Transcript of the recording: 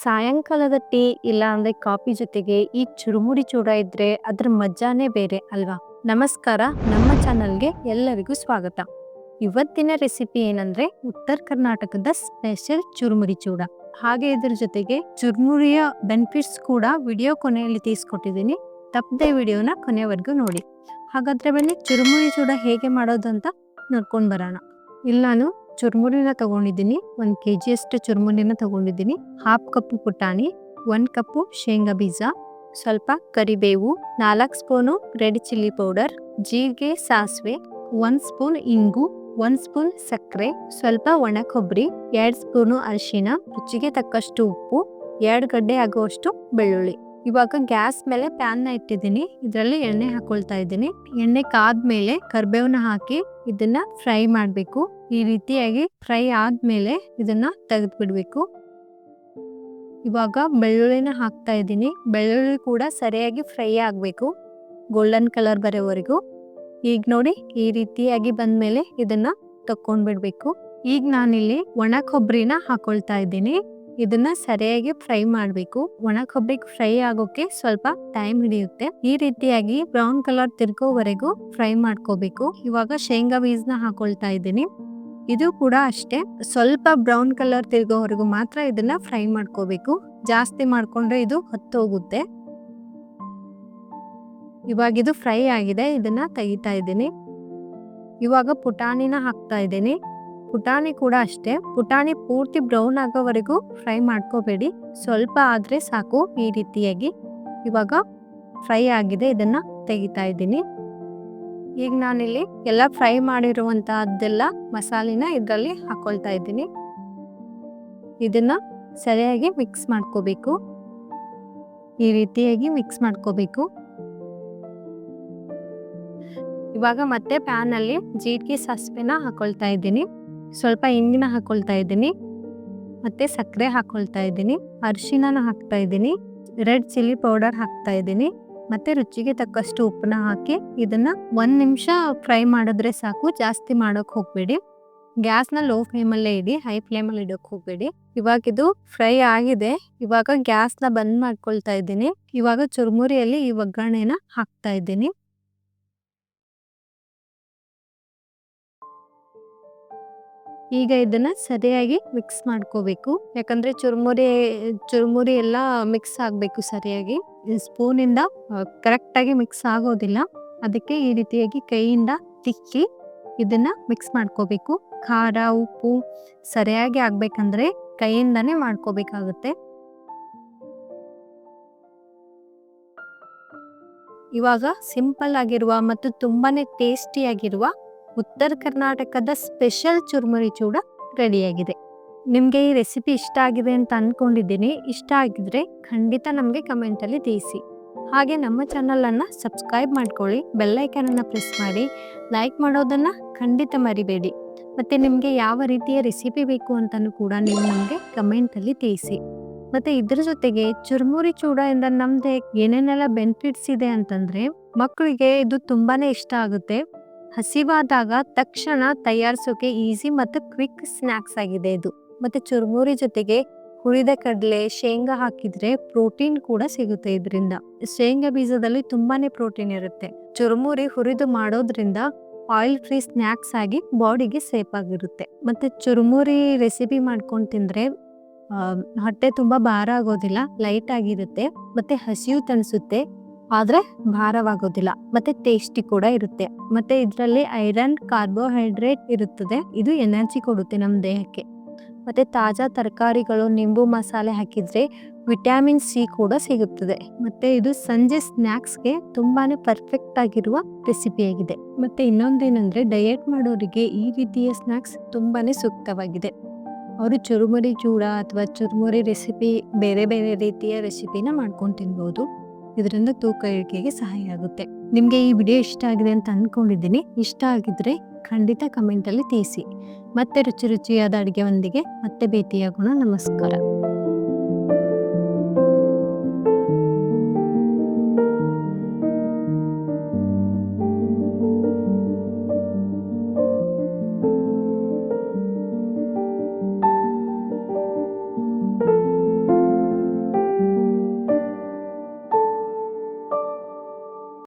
ಸಾಯಂಕಾಲದ ಟೀ ಇಲ್ಲ ಅಂದ್ರೆ ಕಾಫಿ ಜೊತೆಗೆ ಈ ಚುರುಮುರಿ ಚೂಡ ಇದ್ರೆ ಅದ್ರ ಮಜಾನೇ ಬೇರೆ ಅಲ್ವಾ. ನಮಸ್ಕಾರ, ನಮ್ಮ ಚಾನಲ್ಗೆ ಎಲ್ಲರಿಗೂ ಸ್ವಾಗತ. ಇವತ್ತಿನ ರೆಸಿಪಿ ಏನಂದ್ರೆ ಉತ್ತರ ಕರ್ನಾಟಕದ ಸ್ಪೆಷಲ್ ಚುರುಮುರಿ ಚೂಡ. ಹಾಗೆ ಇದ್ರ ಜೊತೆಗೆ ಚುರುಮುರಿಯ ಬೆನಿಫಿಟ್ಸ್ ಕೂಡ ವಿಡಿಯೋ ಕೊನೆಯಲ್ಲಿ ತಿಳಿಸ್ಕೊಟ್ಟಿದ್ದೀನಿ. ತಪ್ಪದೆ ವಿಡಿಯೋನ ಕೊನೆವರೆಗೂ ನೋಡಿ. ಹಾಗಾದ್ರೆ ಬನ್ನಿ ಚುರುಮುರಿ ಚೂಡ ಹೇಗೆ ಮಾಡೋದು ಅಂತ ನೋಡ್ಕೊಂಡು ಬರೋಣ. ಇಲ್ಲಿ ನಾನು ಚುರುಮುರಿನ ತಗೊಂಡಿದ್ದೀನಿ. 1 kg ಅಷ್ಟು ಚುರುಮುರಿನ ತಗೊಂಡಿದ್ದೀನಿ. 1/2 ಕಪ್ ಪುಟಾಣಿ, 1 ಕಪ್ ಶೇಂಗಾ ಬೀಜ, ಸ್ವಲ್ಪ ಕರಿಬೇವು, 4 ಸ್ಪೂನು ರೆಡ್ ಚಿಲ್ಲಿ ಪೌಡರ್, ಜೀರಿಗೆ, ಸಾಸಿವೆ, 1 ಸ್ಪೂನ್ ಇಂಗು, 1 ಸ್ಪೂನ್ ಸಕ್ಕರೆ, ಸ್ವಲ್ಪ ಒಣ ಕೊಬ್ಬರಿ, 2 ಸ್ಪೂನು ಅರಿಶಿನ, ರುಚಿಗೆ ತಕ್ಕಷ್ಟು ಉಪ್ಪು, 2 ಗಡ್ಡೆ ಆಗುವಷ್ಟು ಬೆಳ್ಳುಳ್ಳಿ. ಇವಾಗ ಗ್ಯಾಸ್ ಮೇಲೆ ಪ್ಯಾನ್ನ ಇಟ್ಟಿದ್ದೀನಿ. ಇದರಲ್ಲಿ ಎಣ್ಣೆ ಹಾಕೊಳ್ತಾ ಇದ್ದೀನಿ. ಎಣ್ಣೆ ಕಾದ್ಮೇಲೆ ಕರಿಬೇವನ್ನ ಹಾಕಿ ಇದನ್ನ ಫ್ರೈ ಮಾಡಬೇಕು. ಈ ರೀತಿಯಾಗಿ ಫ್ರೈ ಆದ್ಮೇಲೆ ಇದನ್ನ ತೆಗೆದು ಬಿಡಬೇಕು. ಇವಾಗ ಬೆಳ್ಳುಳ್ಳಿನ ಹಾಕ್ತಾ ಇದ್ದೀನಿ. ಬೆಳ್ಳುಳ್ಳಿ ಕೂಡ ಸರಿಯಾಗಿ ಫ್ರೈ ಆಗಬೇಕು, ಗೋಲ್ಡನ್ ಕಲರ್ ಬರೋವರೆಗೂ. ಈಗ ನೋಡಿ ಈ ರೀತಿಯಾಗಿ ಬಂದ್ಮೇಲೆ ಇದನ್ನ ತಕೊಂಡ್ಬಿಡ್ಬೇಕು. ಈಗ ನಾನಿಲ್ಲಿ ಒಣ ಕೊಬ್ಬರಿನ ಹಾಕೊಳ್ತಾ ಇದ್ದೀನಿ. ಇದನ್ನ ಸರಿಯಾಗಿ ಫ್ರೈ ಮಾಡಬೇಕು. ಒಣ ಕೊಬ್ಬರಿ ಫ್ರೈ ಆಗೋಕೆ ಸ್ವಲ್ಪ ಟೈಮ್ ಹಿಡಿಯುತ್ತೆ. ಈ ರೀತಿಯಾಗಿ ಬ್ರೌನ್ ಕಲರ್ ತಿರ್ಗೋವರೆಗೂ ಫ್ರೈ ಮಾಡ್ಕೋಬೇಕು. ಇವಾಗ ಶೇಂಗಾ ಬೀಜನ ಹಾಕೊಳ್ತಾ ಇದ್ದೀನಿ. ಇದು ಕೂಡ ಅಷ್ಟೇ, ಸ್ವಲ್ಪ ಬ್ರೌನ್ ಕಲರ್ ತಿರ್ಗೋವರೆಗೂ ಮಾತ್ರ ಇದನ್ನ ಫ್ರೈ ಮಾಡ್ಕೋಬೇಕು. ಜಾಸ್ತಿ ಮಾಡ್ಕೊಂಡ್ರೆ ಇದು ಹೊತ್ತೋಗುತ್ತೆ. ಇವಾಗ ಇದು ಫ್ರೈ ಆಗಿದೆ, ಇದನ್ನ ತೆಗಿತಾ ಇದ್ದೀನಿ. ಇವಾಗ ಪುಟಾಣಿನ ಹಾಕ್ತಾ ಇದ್ದೀನಿ. ಪುಟಾಣಿ ಕೂಡ ಅಷ್ಟೇ, ಪುಟಾಣಿ ಪೂರ್ತಿ ಬ್ರೌನ್ ಆಗೋವರೆಗೂ ಫ್ರೈ ಮಾಡ್ಕೋಬೇಡಿ, ಸ್ವಲ್ಪ ಆದ್ರೆ ಸಾಕು. ಈ ರೀತಿಯಾಗಿ ಇವಾಗ ಫ್ರೈ ಆಗಿದೆ, ಇದನ್ನ ತೆಗಿತಾ ಇದ್ದೀನಿ. ಈಗ ನಾನಿಲ್ಲಿ ಎಲ್ಲ ಫ್ರೈ ಮಾಡಿರುವಂತಹದ್ದೆಲ್ಲ ಮಸಾಲಿನ ಇದರಲ್ಲಿ ಹಾಕೊಳ್ತಾ ಇದ್ದೀನಿ. ಇದನ್ನ ಸರಿಯಾಗಿ ಮಿಕ್ಸ್ ಮಾಡ್ಕೋಬೇಕು. ಈ ರೀತಿಯಾಗಿ ಮಿಕ್ಸ್ ಮಾಡ್ಕೋಬೇಕು. ಇವಾಗ ಮತ್ತೆ ಪ್ಯಾನ್ ಅಲ್ಲಿ ಜೀರಿಗೆ, ಸಾಸಿವೆನ ಹಾಕೊಳ್ತಾ ಇದ್ದೀನಿ. ಸ್ವಲ್ಪ ಇಂಗಿನ ಹಾಕೊಳ್ತಾ ಇದ್ದೀನಿ. ಮತ್ತೆ ಸಕ್ಕರೆ ಹಾಕೊಳ್ತಾ ಇದ್ದೀನಿ. ಅರಿಶಿನ ಹಾಕ್ತಾ ಇದ್ದೀನಿ. ರೆಡ್ ಚಿಲ್ಲಿ ಪೌಡರ್ ಹಾಕ್ತಾ ಇದ್ದೀನಿ. ಮತ್ತೆ ರುಚಿಗೆ ತಕ್ಕಷ್ಟು ಉಪ್ಪನ್ನ ಹಾಕಿ ಇದನ್ನ 1 ನಿಮಿಷ ಫ್ರೈ ಮಾಡಿದ್ರೆ ಸಾಕು. ಜಾಸ್ತಿ ಮಾಡೋಕ್ ಹೋಗ್ಬೇಡಿ. ಗ್ಯಾಸ್ನ ಲೋ ಫ್ಲೇಮಲ್ಲೇ ಇಡಿ, ಹೈ ಫ್ಲೇಮಲ್ಲಿ ಇಡೋಕ್ ಹೋಗ್ಬೇಡಿ. ಇವಾಗ ಇದು ಫ್ರೈ ಆಗಿದೆ. ಇವಾಗ ಗ್ಯಾಸ್ನ ಬಂದ್ ಮಾಡ್ಕೊಳ್ತಾ ಇದ್ದೀನಿ. ಇವಾಗ ಚುರುಮುರಿಯಲ್ಲಿ ಈ ಒಗ್ಗರಣೆನ ಹಾಕ್ತಾ ಇದ್ದೀನಿ. ಈಗ ಇದನ್ನ ಸರಿಯಾಗಿ ಮಿಕ್ಸ್ ಮಾಡ್ಕೋಬೇಕು. ಯಾಕಂದ್ರೆ ಚುರುಮುರಿ ಎಲ್ಲ ಮಿಕ್ಸ್ ಆಗ್ಬೇಕು ಸರಿಯಾಗಿ. ಸ್ಪೂನಿಂದ ಕರೆಕ್ಟಾಗಿ ಮಿಕ್ಸ್ ಆಗೋದಿಲ್ಲ. ಅದಕ್ಕೆ ಈ ರೀತಿಯಾಗಿ ಕೈಯಿಂದ ತಿಕ್ಕಿ ಇದನ್ನ ಮಿಕ್ಸ್ ಮಾಡ್ಕೋಬೇಕು. ಖಾರ, ಉಪ್ಪು ಸರಿಯಾಗಿ ಆಗ್ಬೇಕಂದ್ರೆ ಕೈಯಿಂದಾನೇ ಮಾಡ್ಕೋಬೇಕಾಗುತ್ತೆ. ಇವಾಗ ಸಿಂಪಲ್ ಆಗಿರುವ ಮತ್ತು ತುಂಬಾನೇ ಟೇಸ್ಟಿಯಾಗಿರುವ ಉತ್ತರ ಕರ್ನಾಟಕದ ಸ್ಪೆಷಲ್ ಚುರುಮುರಿ ಚೂಡ ರೆಡಿಯಾಗಿದೆ. ನಿಮಗೆ ಈ ರೆಸಿಪಿ ಇಷ್ಟ ಆಗಿದೆ ಅಂತ ಅಂದ್ಕೊಂಡಿದ್ದೀನಿ. ಇಷ್ಟ ಆಗಿದ್ರೆ ಖಂಡಿತ ನಮಗೆ ಕಮೆಂಟಲ್ಲಿ ತಿಳಿಸಿ. ಹಾಗೆ ನಮ್ಮ ಚಾನಲನ್ನು ಸಬ್ಸ್ಕ್ರೈಬ್ ಮಾಡ್ಕೊಳ್ಳಿ, ಬೆಲ್ಲೈಕನನ್ನು ಪ್ರೆಸ್ ಮಾಡಿ, ಲೈಕ್ ಮಾಡೋದನ್ನು ಖಂಡಿತ ಮರಿಬೇಡಿ. ಮತ್ತು ನಿಮಗೆ ಯಾವ ರೀತಿಯ ರೆಸಿಪಿ ಬೇಕು ಅಂತಲೂ ಕೂಡ ನೀವು ನಮಗೆ ಕಮೆಂಟಲ್ಲಿ ತಿಳಿಸಿ. ಮತ್ತು ಇದ್ರ ಜೊತೆಗೆ ಚುರುಮುರಿ ಚೂಡ ಇಂದ ನಮ್ದು ಏನೇನೆಲ್ಲ ಬೆನಿಫಿಟ್ಸ್ ಇದೆ ಅಂತಂದರೆ, ಮಕ್ಕಳಿಗೆ ಇದು ತುಂಬಾ ಇಷ್ಟ ಆಗುತ್ತೆ. ಹಸಿವಾದಾಗ ತಕ್ಷಣ ತಯಾರಿಸೋಕೆ ಈಸಿ ಮತ್ತು ಕ್ವಿಕ್ ಸ್ನ್ಯಾಕ್ಸ್ ಆಗಿದೆ ಇದು. ಮತ್ತು ಚುರುಮುರಿ ಜೊತೆಗೆ ಹುರಿದ ಕಡಲೆ, ಶೇಂಗಾ ಹಾಕಿದ್ರೆ ಪ್ರೋಟೀನ್ ಕೂಡ ಸಿಗುತ್ತೆ ಇದರಿಂದ. ಶೇಂಗಾ ಬೀಜದಲ್ಲಿ ತುಂಬಾನೇ ಪ್ರೋಟೀನ್ ಇರುತ್ತೆ. ಚುರುಮುರಿ ಹುರಿದು ಮಾಡೋದ್ರಿಂದ ಆಯಿಲ್ ಫ್ರೀ ಸ್ನ್ಯಾಕ್ಸ್ ಆಗಿ ಬಾಡಿಗೆ ಸೇಫ್ ಆಗಿರುತ್ತೆ. ಮತ್ತು ಚುರುಮುರಿ ರೆಸಿಪಿ ಮಾಡ್ಕೊಂಡು ತಿಂದರೆ ಹೊಟ್ಟೆ ತುಂಬ ಭಾರ ಆಗೋದಿಲ್ಲ, ಲೈಟ್ ಆಗಿರುತ್ತೆ. ಮತ್ತು ಹಸಿವು ತಣಿಸುತ್ತೆ, ಆದರೆ ಭಾರವಾಗೋದಿಲ್ಲ. ಮತ್ತೆ ಟೇಸ್ಟಿ ಕೂಡ ಇರುತ್ತೆ. ಮತ್ತೆ ಇದರಲ್ಲಿ ಐರನ್, ಕಾರ್ಬೋಹೈಡ್ರೇಟ್ ಇರುತ್ತದೆ. ಇದು ಎನರ್ಜಿ ಕೊಡುತ್ತೆ ನಮ್ಮ ದೇಹಕ್ಕೆ. ಮತ್ತೆ ತಾಜಾ ತರಕಾರಿಗಳು, ನಿಂಬು ಮಸಾಲೆ ಹಾಕಿದ್ರೆ ವಿಟಮಿನ್ ಸಿ ಕೂಡ ಸಿಗುತ್ತದೆ. ಮತ್ತೆ ಇದು ಸಂಜೆ ಸ್ನ್ಯಾಕ್ಸ್ಗೆ ತುಂಬಾನೇ ಪರ್ಫೆಕ್ಟ್ ಆಗಿರುವ ರೆಸಿಪಿಯಾಗಿದೆ. ಮತ್ತೆ ಇನ್ನೊಂದೇನೆಂದ್ರೆ ಡಯಟ್ ಮಾಡೋರಿಗೆ ಈ ರೀತಿಯ ಸ್ನ್ಯಾಕ್ಸ್ ತುಂಬಾನೇ ಸೂಕ್ತವಾಗಿದೆ. ಅವರು ಚುರುಮುರಿ ಚೂಡ ಅಥವಾ ಚುರುಮುರಿ ರೆಸಿಪಿ, ಬೇರೆ ಬೇರೆ ರೀತಿಯ ರೆಸಿಪಿನ ಮಾಡ್ಕೊಂಡು ತಿನ್ಬೋದು. ಇದರಿಂದ ತೂಕ ಇಳಿಕೆಗೆ ಸಹಾಯ ಆಗುತ್ತೆ. ನಿಮಗೆ ಈ ವಿಡಿಯೋ ಇಷ್ಟ ಆಗಿದೆ ಅಂತ ಅಂದ್ಕೊಂಡಿದ್ದೀನಿ. ಇಷ್ಟ ಆಗಿದ್ರೆ ಖಂಡಿತ ಕಮೆಂಟಲ್ಲಿ ತಿಳಿಸಿ. ಮತ್ತೆ ರುಚಿಯಾದ ಅಡುಗೆಯೊಂದಿಗೆ ಮತ್ತೆ ಭೇಟಿಯಾಗೋಣ. ನಮಸ್ಕಾರ.